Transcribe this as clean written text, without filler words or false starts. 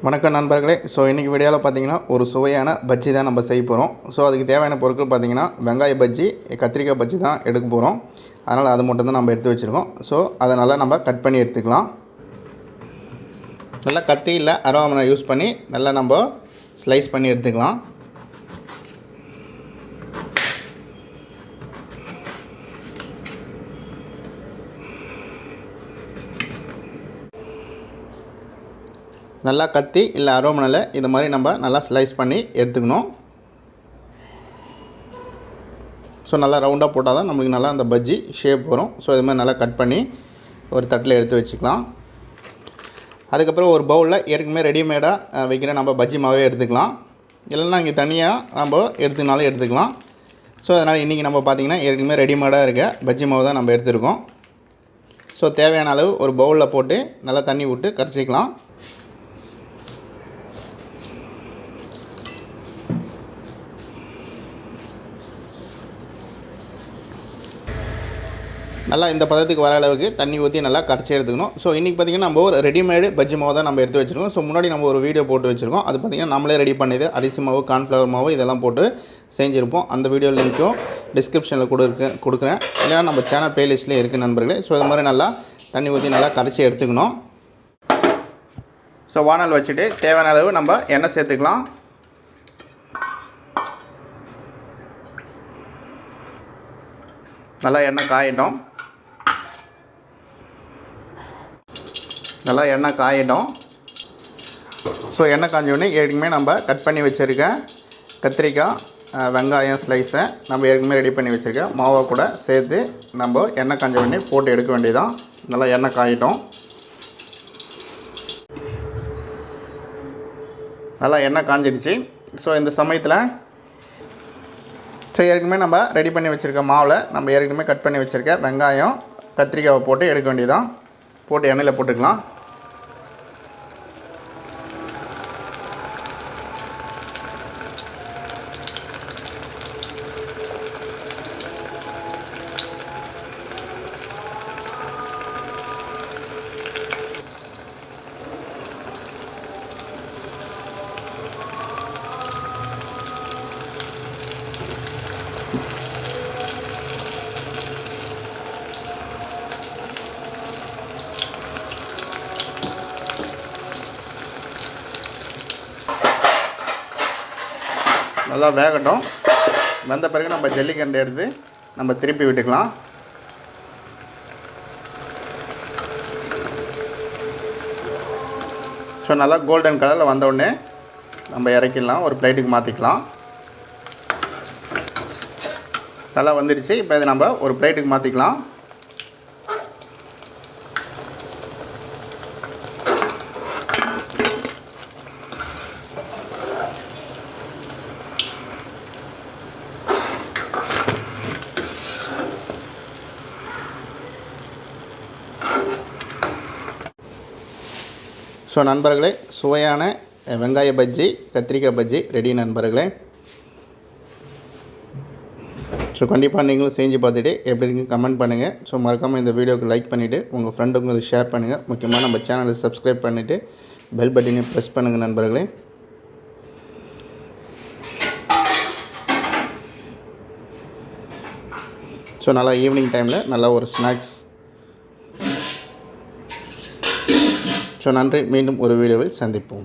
வணக்கம் நண்பர்களே. இன்றைக்கி வீடியோவில் பார்த்தீங்கன்னா ஒரு சுவையான பஜ்ஜி தான் நம்ம செய்ய போகிறோம். அதுக்கு தேவையான பொருட்கள் பார்த்தீங்கன்னா வெங்காய பஜ்ஜி, கத்திரிக்காய் பஜ்ஜி தான் எடுக்க போகிறோம். அதனால் அது மட்டும் தான் நம்ம எடுத்து வச்சுருக்கோம். அதை நல்லா நம்ம கட் பண்ணி எடுத்துக்கலாம். நல்லா கத்தி இல்லை அருவாமனை யூஸ் பண்ணி நல்லா நம்ம ஸ்லைஸ் பண்ணி எடுத்துக்கலாம். நல்லா கத்தி இல்லை அருவாமனையில் இது மாதிரி நம்ம நல்லா ஸ்லைஸ் பண்ணி எடுத்துக்கணும். நல்லா ரவுண்டாக போட்டால் தான் நம்மளுக்கு நல்லா அந்த பஜ்ஜி ஷேப் வரும். இது மாதிரி நல்லா கட் பண்ணி ஒரு தட்டில் எடுத்து வச்சுக்கலாம். அதுக்கப்புறம் ஒரு பவுலில் ஏற்கனவே ரெடிமேடாக வைக்கிற நம்ம பஜ்ஜி மாவே எடுத்துக்கலாம். இல்லைன்னா இங்கே தனியாக நம்ம எடுத்துக்கினாலும் எடுத்துக்கலாம். அதனால் இன்றைக்கி நம்ம பார்த்திங்கன்னா ஏற்கனவே ரெடிமேடாக இருக்க பஜ்ஜி மாவு தான் நம்ம எடுத்துருக்கோம். தேவையான அளவு ஒரு பவுலில் போட்டு நல்லா தண்ணி விட்டு கரைச்சிக்கலாம். நல்லா இந்த பதத்துக்கு வர அளவுக்கு தண்ணி ஊற்றி நல்லா கரைச்சி எடுத்துக்கணும். இன்றைக்கி பார்த்திங்கன்னா நம்ம ஒரு ரெடிமேடு பஜ்ஜி மாவு தான் நம்ம எடுத்து வச்சுருக்கோம். முன்னாடி நம்ம ஒரு வீடியோ போட்டு வச்சுருக்கோம். அது பார்த்திங்கன்னா நம்மளே ரெடி பண்ணிது அரிசி மாவு, கார்ன்ஃப்ளவர் மாவு இதெல்லாம் போட்டு செஞ்சுருப்போம். அந்த வீடியோ லிங்க்கும் டிஸ்கிரிப்ஷனில் கொடுக்குறேன். இல்லைனா நம்ம சேனல் ப்ளேலிஸ்ட்லேயே இருக்குது நண்பர்களே. இது மாதிரி நல்லா தண்ணி ஊற்றி நல்லா கரைச்சி எடுத்துக்கணும். வானல் வச்சுட்டு தேவையான அளவு நம்ம எண்ணெய் சேர்த்துக்கலாம். நல்லா எண்ணெய் காயிட்டோம். எண்ணெய் காஞ்சோடனே ஏற்கனவே நம்ம கட் பண்ணி வச்சுருக்க கத்திரிக்காய், வெங்காயம் ஸ்லைஸை நம்ம ஏற்கனவே ரெடி பண்ணி வச்சுருக்க மாவை கூட சேர்த்து நம்ம எண்ணெய் காஞ்சோடனே போட்டு எடுக்க வேண்டியதான். நல்லா எண்ணெய் காயிட்டோம். நல்லா எண்ணெய் காஞ்சிடுச்சு. இந்த சமயத்தில் ஏற்கனவே நம்ம ரெடி பண்ணி வச்சுருக்க மாவில் நம்ம ஏற்கனவே கட் பண்ணி வச்சுருக்க வெங்காயம், கத்திரிக்காவை போட்டு எடுக்க வேண்டியதான். போட்டு எண்ணெயில் போட்டுக்கலாம். நல்லா வேகட்டும். வெந்த பிறகு நம்ம ஜல்லிக்கண்டை எடுத்து நம்ம திருப்பி விட்டுக்கலாம். நல்லா கோல்டன் கலரில் வந்தவுடனே நம்ம இறக்கிடலாம். ஒரு பிளேட்டுக்கு மாற்றிக்கலாம். நல்லா வந்துடுச்சு. இப்போ இதை நம்ம ஒரு பிளேட்டுக்கு மாற்றிக்கலாம். நண்பர்களே, சுவையான வெங்காய பஜ்ஜி, கத்திரிக்காய் பஜ்ஜி ரெடி நண்பர்களே. கண்டிப்பாக நீங்களும் செஞ்சு பார்த்துட்டு எப்படி இருக்குன்னு கமெண்ட் பண்ணுங்கள். மறக்காமல் இந்த வீடியோவுக்கு லைக் பண்ணிவிட்டு உங்கள் ஃப்ரெண்டுக்கும் அதை ஷேர் பண்ணுங்கள். முக்கியமாக நம்ம சேனலை சப்ஸ்கிரைப் பண்ணிவிட்டு பெல் பட்டனையும் ப்ரெஸ் பண்ணுங்கள் நண்பர்களே. நல்லா ஈவினிங் டைமில் நல்லா ஒரு ஸ்நாக்ஸ். நன்றி. மீண்டும் ஒரு வீடியோவில் சந்திப்போம்.